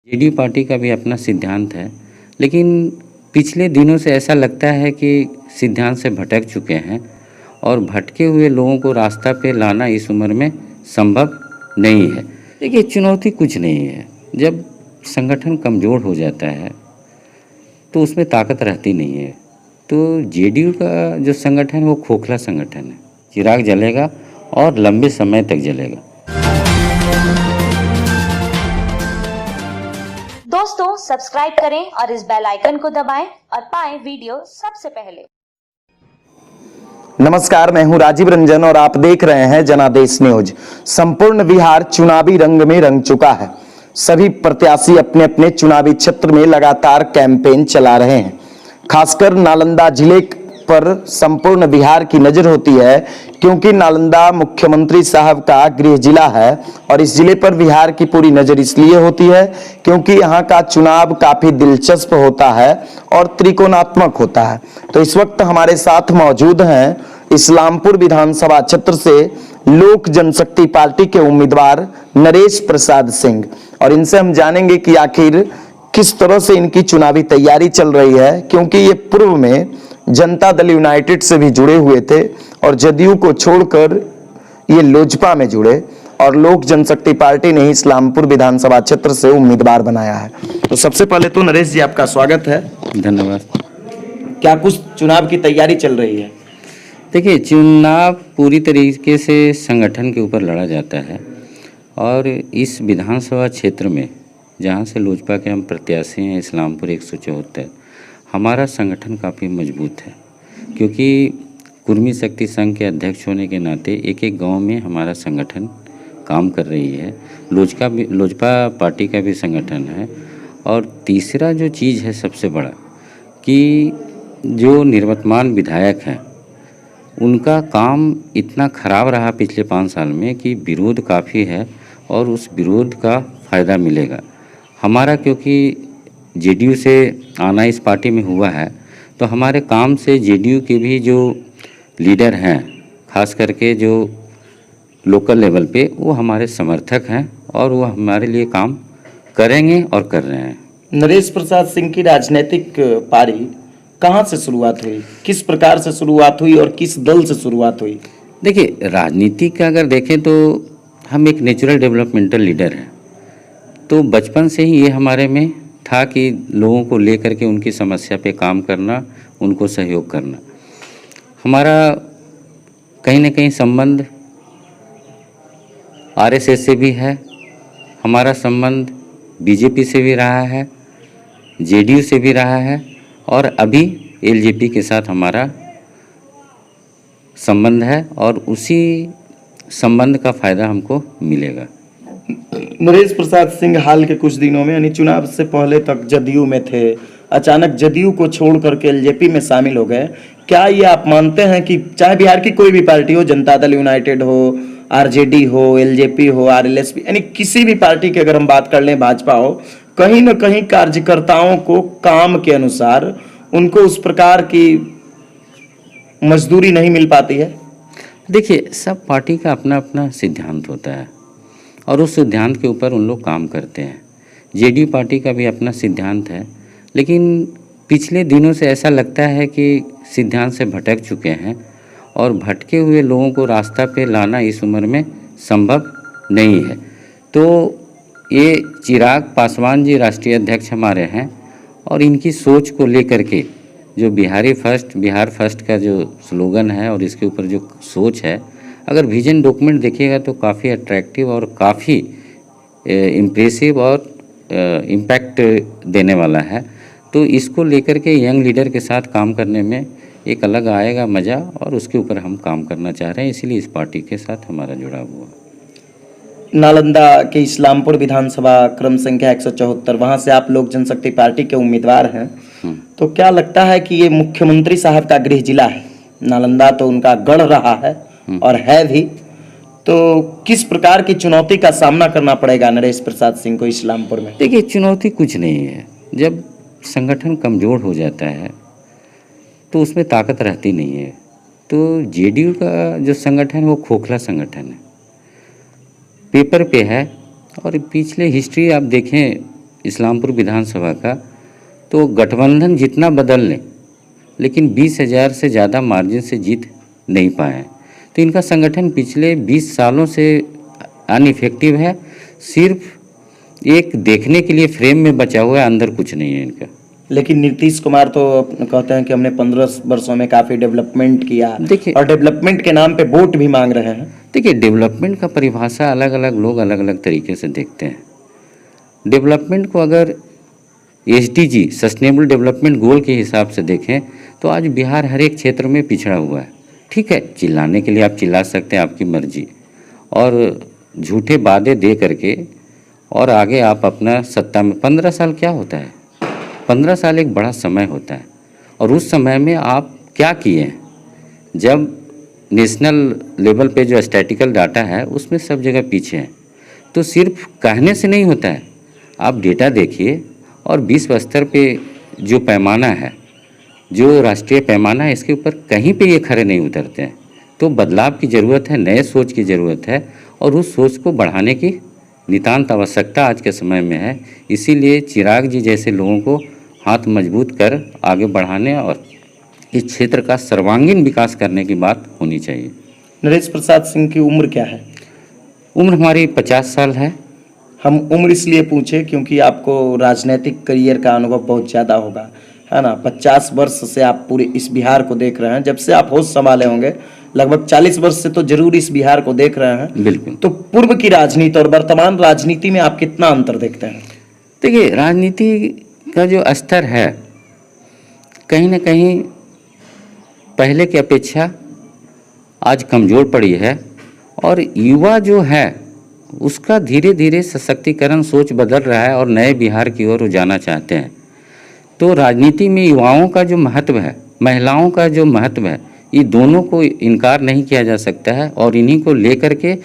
JDU party का भी अपना सिद्धांत है, लेकिन पिछले दिनों से ऐसा लगता है कि सिद्धांत से भटक चुके हैं और भटके हुए लोगों को रास्ता पे लाना इस उम्र में संभव नहीं है। देखिए, चुनौती कुछ नहीं है। जब संगठन कमज़ोर हो जाता है तो उसमें ताकत रहती नहीं है। तो जेडीयू का जो संगठन है वो खोखला संगठन है। चिराग जलेगा और लंबे समय तक जलेगा। दोस्तों, सब्सक्राइब करें और इस बेल आइकन को दबाएं और पाएं वीडियो सबसे पहले। नमस्कार, मैं हूं राजीव रंजन और आप देख रहे हैं जनादेश न्यूज। संपूर्ण बिहार चुनावी रंग में रंग चुका है। सभी प्रत्याशी अपने अपने चुनावी क्षेत्र में लगातार कैंपेन चला रहे हैं। खासकर नालंदा जिले पर संपूर्ण बिहार की नजर होती है, क्योंकि नालंदा मुख्यमंत्री साहब का गृह जिला है और इस जिले पर बिहार की पूरी नजर इसलिए होती है क्योंकि यहाँ का चुनाव काफी दिलचस्प होता है और त्रिकोणात्मक होता है। तो इस वक्त हमारे साथ मौजूद हैं इस्लामपुर विधानसभा क्षेत्र से लोक जनशक्ति पार्टी के उम्मीदवार नरेश प्रसाद सिंह, और इनसे हम जानेंगे कि आखिर किस तरह से इनकी चुनावी तैयारी चल रही है, क्योंकि ये पूर्व में जनता दल यूनाइटेड से भी जुड़े हुए थे और जदयू को छोड़कर ये लोजपा में जुड़े और लोक जनशक्ति पार्टी ने इस्लामपुर विधानसभा क्षेत्र से उम्मीदवार बनाया है। तो सबसे पहले तो नरेश जी, आपका स्वागत है। धन्यवाद। क्या कुछ चुनाव की तैयारी चल रही है? देखिए, चुनाव पूरी तरीके से संगठन के ऊपर लड़ा जाता है और इस विधानसभा क्षेत्र में जहाँ से लोजपा के हम प्रत्याशी हैं, इस्लामपुर 174, हमारा संगठन काफ़ी मजबूत है, क्योंकि कुर्मी शक्ति संघ के अध्यक्ष होने के नाते एक एक गांव में हमारा संगठन काम कर रही है। लोजपा पार्टी का भी संगठन है। और तीसरा जो चीज़ है सबसे बड़ा, कि जो निवर्तमान विधायक हैं उनका काम इतना ख़राब रहा पिछले 5 साल में कि विरोध काफ़ी है और उस विरोध का फ़ायदा मिलेगा हमारा, क्योंकि जेडीयू से आना इस पार्टी में हुआ है। तो हमारे काम से जेडीयू के भी जो लीडर हैं, खास करके जो लोकल लेवल पे, वो हमारे समर्थक हैं और वो हमारे लिए काम करेंगे और कर रहे हैं। नरेश प्रसाद सिंह की राजनीतिक पारी कहाँ से शुरुआत हुई, किस प्रकार से शुरुआत हुई और किस दल से शुरुआत हुई? देखिए, राजनीति का अगर देखें तो हम एक नेचुरल डेवलपमेंटल लीडर हैं। तो बचपन से ही ये हमारे में था कि लोगों को लेकर के उनकी समस्या पे काम करना, उनको सहयोग करना। हमारा कहीं ना कहीं संबंध आरएसएस से भी है, हमारा संबंध बीजेपी से भी रहा है, जेडीयू से भी रहा है और अभी एलजेपी के साथ हमारा संबंध है और उसी संबंध का फ़ायदा हमको मिलेगा। नरेश प्रसाद सिंह हाल के कुछ दिनों में, यानी चुनाव से पहले तक जदयू में थे, अचानक जदयू को छोड़ करके एलजेपी में शामिल हो गए। क्या ये आप मानते हैं कि चाहे बिहार की कोई भी पार्टी हो, जनता दल यूनाइटेड हो, आरजेडी हो, एलजेपी हो, आरएलएसपी, यानी किसी भी पार्टी की अगर हम बात कर लें, भाजपा हो, कहीं ना कहीं कार्यकर्ताओं को काम के अनुसार उनको उस प्रकार की मजदूरी नहीं मिल पाती है? देखिए, सब पार्टी का अपना अपना सिद्धांत होता है और उस सिद्धांत के ऊपर उन लोग काम करते हैं। जेडीयू पार्टी का भी अपना सिद्धांत है, लेकिन पिछले दिनों से ऐसा लगता है कि सिद्धांत से भटक चुके हैं और भटके हुए लोगों को रास्ता पे लाना इस उम्र में संभव नहीं है। तो ये चिराग पासवान जी राष्ट्रीय अध्यक्ष हमारे हैं और इनकी सोच को लेकर के जो बिहार फर्स्ट का जो स्लोगन है और इसके ऊपर जो सोच है, अगर विजन डॉक्यूमेंट देखिएगा तो काफ़ी अट्रैक्टिव और काफ़ी इम्प्रेसिव और इम्पैक्ट देने वाला है। तो इसको लेकर के यंग लीडर के साथ काम करने में एक अलग आएगा मज़ा और उसके ऊपर हम काम करना चाह रहे हैं, इसीलिए इस पार्टी के साथ हमारा जुड़ाव हुआ। नालंदा के इस्लामपुर विधानसभा क्रम संख्या 174, वहां से आप लोक जनशक्ति पार्टी के उम्मीदवार हैं। तो क्या लगता है कि ये मुख्यमंत्री साहब का गृह जिला है, नालंदा तो उनका गढ़ रहा है और है भी, तो किस प्रकार की चुनौती का सामना करना पड़ेगा नरेश प्रसाद सिंह को इस्लामपुर में? देखिए, चुनौती कुछ नहीं है। जब संगठन कमज़ोर हो जाता है तो उसमें ताकत रहती नहीं है। तो जेडीयू का जो संगठन है वो खोखला संगठन है, पेपर पे है और पिछले हिस्ट्री आप देखें इस्लामपुर विधानसभा का, तो गठबंधन जितना बदल लें लेकिन 20,000 से ज़्यादा मार्जिन से जीत नहीं पाए हैं। तो इनका संगठन पिछले 20 सालों से अनइफेक्टिव है, सिर्फ एक देखने के लिए फ्रेम में बचा हुआ है, अंदर कुछ नहीं है इनका। लेकिन नीतीश कुमार तो कहते हैं कि हमने 15 वर्षों में काफ़ी डेवलपमेंट किया, देखिए, और डेवलपमेंट के नाम पे वोट भी मांग रहे हैं। देखिए, डेवलपमेंट का परिभाषा अलग अलग लोग अलग अलग तरीके से देखते हैं। डेवलपमेंट को अगर SDG सस्टेनेबल डेवलपमेंट गोल के हिसाब से देखें तो आज बिहार हर एक क्षेत्र में पिछड़ा हुआ है। ठीक है, चिल्लाने के लिए आप चिल्ला सकते हैं, आपकी मर्जी, और झूठे वादे दे करके और आगे आप अपना सत्ता में 15 साल क्या होता है? 15 साल एक बड़ा समय होता है, और उस समय में आप क्या किए हैं? जब नेशनल लेवल पे जो स्टैटिकल डाटा है उसमें सब जगह पीछे हैं। तो सिर्फ कहने से नहीं होता है, आप डेटा देखिए, और विश्व स्तर पे जो पैमाना है, जो राष्ट्रीय पैमाना है, इसके ऊपर कहीं पे ये खरे नहीं उतरते हैं। तो बदलाव की ज़रूरत है, नए सोच की ज़रूरत है, और उस सोच को बढ़ाने की नितांत आवश्यकता आज के समय में है। इसीलिए चिराग जी जैसे लोगों को हाथ मजबूत कर आगे बढ़ाने और इस क्षेत्र का सर्वांगीण विकास करने की बात होनी चाहिए। नरेश प्रसाद सिंह की उम्र क्या है? उम्र हमारी 50 साल है। हम उम्र इसलिए पूछे क्योंकि आपको राजनीतिक करियर का अनुभव बहुत ज़्यादा होगा, है ना। 50 वर्ष से आप पूरे इस बिहार को देख रहे हैं। जब से आप होश संभाले होंगे लगभग 40 वर्ष से तो जरूर इस बिहार को देख रहे हैं। बिल्कुल। तो पूर्व की राजनीति और वर्तमान राजनीति में आप कितना अंतर देखते हैं? देखिए, राजनीति का जो स्तर है कहीं ना कहीं पहले की अपेक्षा आज कमज़ोर पड़ी है, और युवा जो है उसका धीरे धीरे सशक्तिकरण सोच बदल रहा है और नए बिहार की ओर जाना चाहते हैं। तो राजनीति में युवाओं का जो महत्व है, महिलाओं का जो महत्व है, ये दोनों को इनकार नहीं किया जा सकता है, और इन्हीं को लेकर के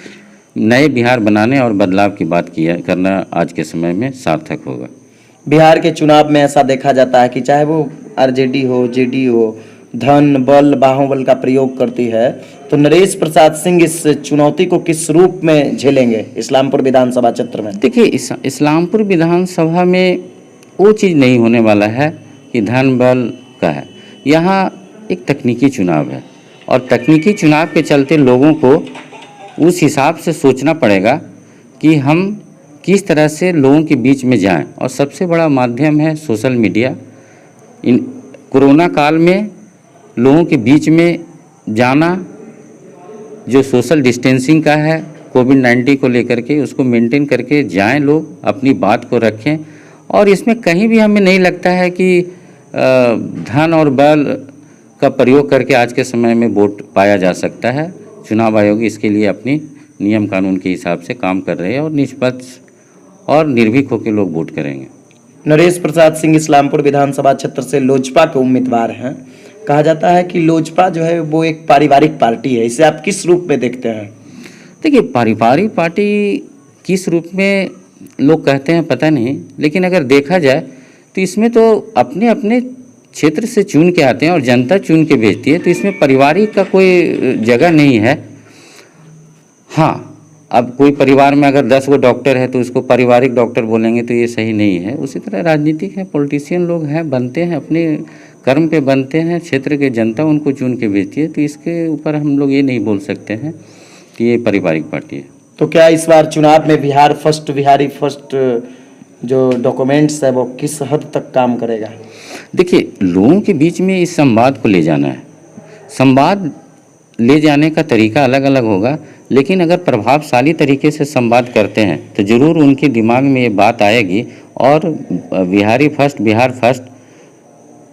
नए बिहार बनाने और बदलाव की बात करना आज के समय में सार्थक होगा। बिहार के चुनाव में ऐसा देखा जाता है कि चाहे वो RJD हो, JD हो, धन बल बाहुबल का प्रयोग करती है, तो नरेश प्रसाद सिंह इस चुनौती को किस रूप में झेलेंगे इस्लामपुर विधानसभा क्षेत्र में? देखिए, इस्लामपुर विधानसभा में वो चीज़ नहीं होने वाला है कि धन बल का है। यहाँ एक तकनीकी चुनाव है, और तकनीकी चुनाव के चलते लोगों को उस हिसाब से सोचना पड़ेगा कि हम किस तरह से लोगों के बीच में जाएं, और सबसे बड़ा माध्यम है सोशल मीडिया। इन कोरोना काल में लोगों के बीच में जाना, जो सोशल डिस्टेंसिंग का है कोविड-19 को लेकर के, उसको मेंटेन करके जाएं, लोग अपनी बात को रखें। और इसमें कहीं भी हमें नहीं लगता है कि धन और बल का प्रयोग करके आज के समय में वोट पाया जा सकता है। चुनाव आयोग इसके लिए अपनी नियम कानून के हिसाब से काम कर रहे हैं, और निष्पक्ष और निर्भीक होकर लोग वोट करेंगे। नरेश प्रसाद सिंह इस्लामपुर विधानसभा क्षेत्र से लोजपा के उम्मीदवार हैं। कहा जाता है कि लोजपा जो है वो एक पारिवारिक पार्टी है, इसे आप किस रूप में देखते हैं? देखिए, पारिवारिक पार्टी किस रूप में लोग कहते हैं पता नहीं, लेकिन अगर देखा जाए तो इसमें तो अपने अपने क्षेत्र से चुन के आते हैं और जनता चुन के भेजती है, तो इसमें पारिवारिक का कोई जगह नहीं है। हाँ, अब कोई परिवार में अगर 10 गो डॉक्टर है तो उसको पारिवारिक डॉक्टर बोलेंगे तो ये सही नहीं है। उसी तरह राजनीतिक है, पॉलिटिशियन लोग हैं, बनते हैं, अपने कर्म पे बनते हैं, क्षेत्र के जनता उनको चुन के भेजती है, तो इसके ऊपर हम लोग ये नहीं बोल सकते हैं कि ये पारिवारिक पार्टी है। तो क्या इस बार चुनाव में बिहारी फर्स्ट जो डॉक्यूमेंट्स है वो किस हद तक काम करेगा? देखिए, लोगों के बीच में इस संवाद को ले जाना है। संवाद ले जाने का तरीका अलग अलग होगा, लेकिन अगर प्रभावशाली तरीके से संवाद करते हैं तो ज़रूर उनके दिमाग में ये बात आएगी, और बिहार फर्स्ट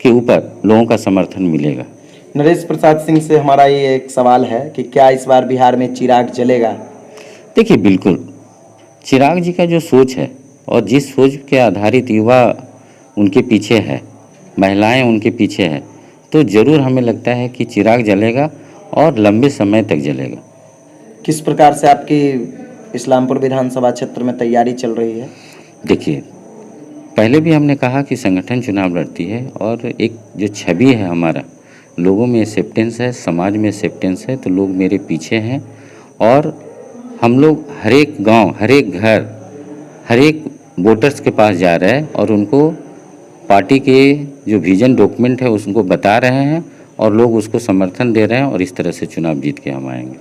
के ऊपर लोगों का समर्थन मिलेगा। नरेश प्रसाद सिंह से हमारा ये एक सवाल है कि क्या इस बार बिहार में चिराग जलेगा? देखिए, बिल्कुल चिराग जी का जो सोच है और जिस सोच के आधारित युवा उनके पीछे है, महिलाएं उनके पीछे है, तो ज़रूर हमें लगता है कि चिराग जलेगा और लंबे समय तक जलेगा। किस प्रकार से आपकी इस्लामपुर विधानसभा क्षेत्र में तैयारी चल रही है? देखिए, पहले भी हमने कहा कि संगठन चुनाव लड़ती है, और एक जो छवि है हमारा, लोगों में एक्सेप्टेंस है, समाज में एक्सेप्टेंस है, तो लोग मेरे पीछे हैं। और हम लोग हर एक गांव, हर एक घर, हर एक वोटर्स के पास जा रहे हैं और उनको पार्टी के जो विजन डॉक्यूमेंट है उसको बता रहे हैं और लोग उसको समर्थन दे रहे हैं और इस तरह से चुनाव जीत के हम आएंगे।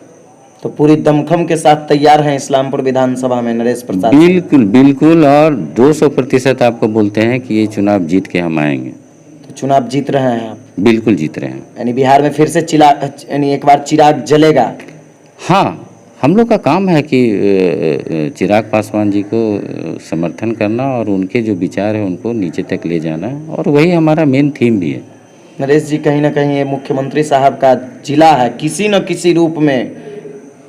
तो पूरी दमखम के साथ तैयार हैं इस्लामपुर विधानसभा में नरेश प्रसाद? बिल्कुल बिल्कुल, और 200% आपको बोलते हैं कि ये चुनाव जीत के हम आएंगे। तो चुनाव जीत रहे हैं आप? बिल्कुल जीत रहे हैं। यानी बिहार में फिर से एक बार चिराग जलेगा? हाँ, हम लोग का काम है कि चिराग पासवान जी को समर्थन करना और उनके जो विचार है उनको नीचे तक ले जाना, और वही हमारा मेन थीम भी है। नरेश जी, कहीं ना कहीं ये मुख्यमंत्री साहब का जिला है, किसी न किसी रूप में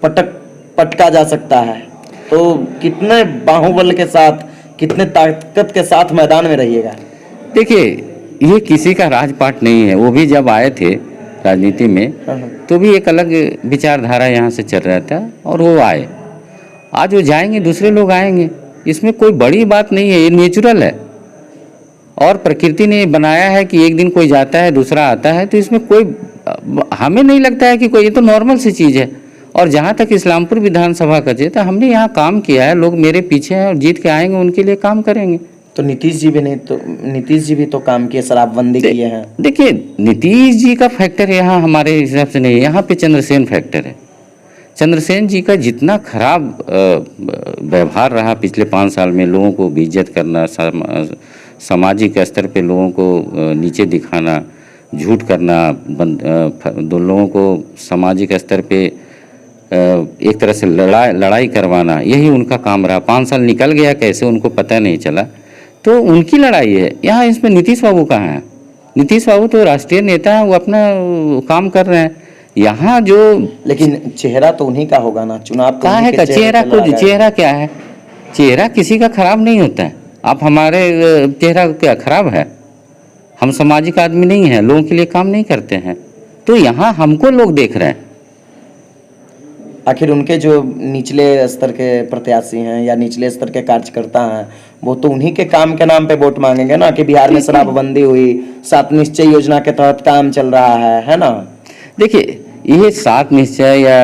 पटका जा सकता है, तो कितने बाहुबल के साथ, कितने ताकत के साथ मैदान में रहिएगा? देखिए, ये किसी का राजपाट नहीं है। वो भी जब आए थे राजनीति में तो भी एक अलग विचारधारा यहाँ से चल रहा था और वो आए। आज वो जाएंगे, दूसरे लोग आएंगे, इसमें कोई बड़ी बात नहीं है, ये नेचुरल है। और प्रकृति ने बनाया है कि एक दिन कोई जाता है दूसरा आता है, तो इसमें कोई, हमें नहीं लगता है कि कोई, ये तो नॉर्मल सी चीज़ है। और जहाँ तक इस्लामपुर विधानसभा का है, तो हमने यहाँ काम किया है, लोग मेरे पीछे हैं और जीत के आएंगे, उनके लिए काम करेंगे। तो नीतीश जी भी तो काम किए, शराबबंदी किए हैं। देखिए, नीतीश जी का फैक्टर यहाँ हमारे हिसाब से नहीं है, यहाँ पे चंद्रसेन फैक्टर है। चंद्रसेन जी का जितना खराब व्यवहार रहा पिछले 5 साल में, लोगों को बेइज्जत करना, सामाजिक स्तर पे लोगों को नीचे दिखाना, झूठ करना, लोगों को सामाजिक स्तर पे एक तरह से लड़ाई करवाना, यही उनका काम रहा। 5 साल निकल गया कैसे उनको पता नहीं चला, तो उनकी लड़ाई है। यहाँ इसमें नीतीश बाबू कहाँ हैं? नीतीश बाबू तो राष्ट्रीय नेता हैं, वो अपना काम कर रहे हैं। यहाँ जो, लेकिन चेहरा तो उन्हीं का होगा ना, चुनाव कहाँ है का चेहरा? कुछ चेहरा क्या है? चेहरा किसी का खराब नहीं होता है। आप हमारे चेहरा क्या खराब है? हम सामाजिक आदमी नहीं हैं, लोगों के लिए काम नहीं करते हैं, तो यहाँ हमको लोग देख रहे हैं। आखिर उनके जो निचले स्तर के प्रत्याशी हैं या निचले स्तर के कार्यकर्ता हैं, वो तो उन्हीं के काम के नाम पे वोट मांगेंगे ना, कि बिहार में शराबबंदी हुई, 7 निश्चय योजना के तहत काम चल रहा है ना। देखिए, ये 7 निश्चय या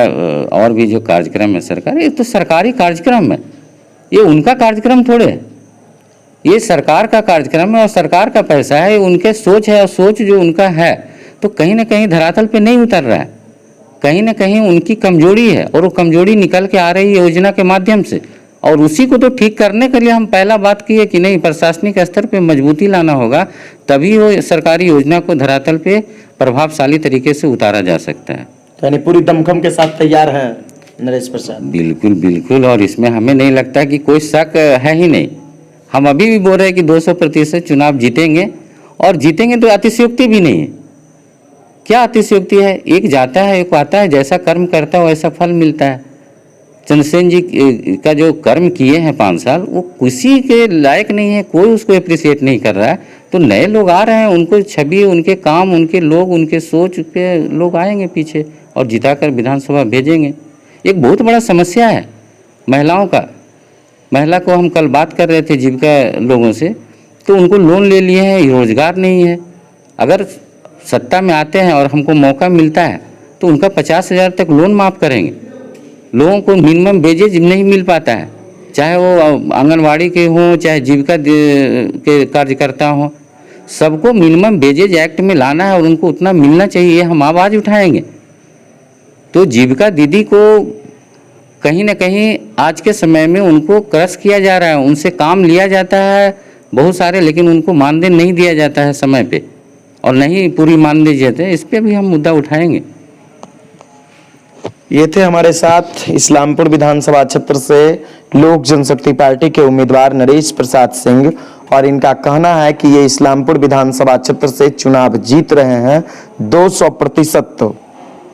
और भी जो कार्यक्रम है सरकार, ये तो सरकारी कार्यक्रम है, ये उनका कार्यक्रम थोड़े है, ये सरकार का कार्यक्रम है और सरकार का पैसा है, उनके सोच है और सोच जो उनका है, तो कहीं ना कहीं धरातल पे नहीं उतर रहा है, कहीं ना कहीं उनकी कमजोरी है और वो कमजोरी निकल के आ रही है योजना के माध्यम से। और उसी को तो ठीक करने के लिए हम पहला बात की है कि नहीं, प्रशासनिक स्तर पे मजबूती लाना होगा, तभी वो सरकारी योजना को धरातल पे प्रभावशाली तरीके से उतारा जा सकता है। यानी पूरी दमखम के साथ तैयार हैं नरेश प्रसाद? बिल्कुल बिल्कुल, और इसमें हमें नहीं लगता कि कोई शक है ही नहीं। हम अभी भी बोल रहे हैं कि 200% चुनाव जीतेंगे, और जीतेंगे तो अतिशयोक्ति भी नहीं है। क्या अतिशयोक्ति है? एक जाता है एक आता है, जैसा कर्म करता है वैसा फल मिलता है। चंद्रसेन जी का जो कर्म किए हैं 5 साल, वो किसी के लायक नहीं है, कोई उसको अप्रिशिएट नहीं कर रहा है। तो नए लोग आ रहे हैं, उनको छवि, उनके काम, उनके लोग, उनके सोच के लोग आएंगे पीछे और जिताकर विधानसभा भेजेंगे। एक बहुत बड़ा समस्या है महिलाओं का। महिला को हम कल बात कर रहे थे जीविका लोगों से, तो उनको लोन ले लिए हैं, रोजगार नहीं है। अगर सत्ता में आते हैं और हमको मौका मिलता है तो उनका 50,000 तक लोन माफ़ करेंगे। लोगों को मिनिमम वेजेज नहीं मिल पाता है, चाहे वो आंगनवाड़ी के हों, चाहे जीविका के कार्यकर्ता हों, सबको मिनिमम वेजेज एक्ट में लाना है और उनको उतना मिलना चाहिए। हम आवाज़ उठाएंगे। तो जीविका दीदी को कहीं ना कहीं आज के समय में उनको क्रश किया जा रहा है, उनसे काम लिया जाता है बहुत सारे, लेकिन उनको मानदेय नहीं दिया जाता है समय पे, और नहीं पूरी मानदेय देते हैं। इस पर भी हम मुद्दा उठाएंगे। ये थे हमारे साथ इस्लामपुर विधानसभा क्षेत्र से लोक जनशक्ति पार्टी के उम्मीदवार नरेश प्रसाद सिंह, और इनका कहना है कि ये इस्लामपुर विधानसभा क्षेत्र से चुनाव जीत रहे हैं। 200%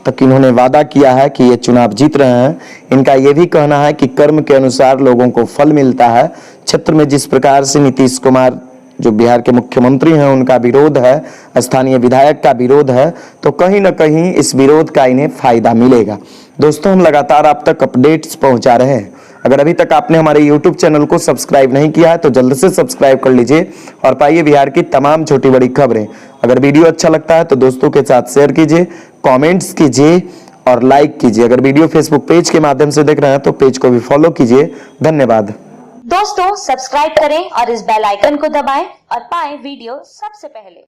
तक इन्होंने वादा किया है कि ये चुनाव जीत रहे हैं। इनका ये भी कहना है कि कर्म के अनुसार लोगों को फल मिलता है। क्षेत्र में जिस प्रकार से नीतीश कुमार जो बिहार के मुख्यमंत्री हैं उनका विरोध है, स्थानीय विधायक का विरोध है, तो कहीं ना कहीं इस विरोध का इन्हें फायदा मिलेगा। दोस्तों, हम लगातार आप तक अपडेट्स पहुंचा रहे हैं। अगर अभी तक आपने हमारे YouTube चैनल को सब्सक्राइब नहीं किया है तो जल्द से सब्सक्राइब कर लीजिए और पाइए बिहार की तमाम छोटी बड़ी खबरें। अगर वीडियो अच्छा लगता है तो दोस्तों के साथ शेयर कीजिए, कमेंट्स कीजिए और लाइक कीजिए। अगर वीडियो फेसबुक पेज के माध्यम से देख रहे हैं तो पेज को भी फॉलो कीजिए। धन्यवाद। दोस्तों सब्सक्राइब करें और इस बेल आइकन को दबाएं और पाएं वीडियो सबसे पहले।